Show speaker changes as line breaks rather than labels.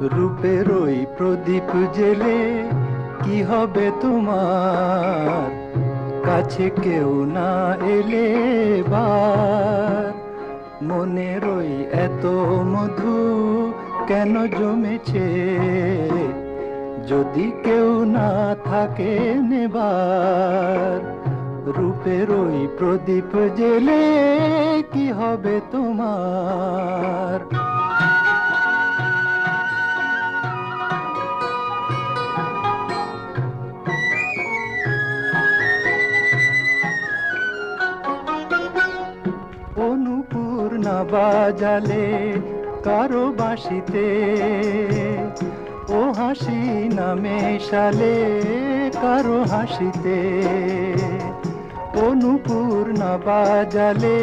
রূপের ওই প্রদীপ জেলে কি হবে তোমার, কাছে কেউ না এলে বার। মনের ওই এত মধু কেন জমেছে, যদি কেউ না থাকে নেবার। রূপের ওই প্রদীপ জেলে কি হবে তোমার। অনুপুর না বাজালে কারো বাঁশিতে, ও হাসি না মেশালে কারো হাসিতে। অনুপুর না বাজালে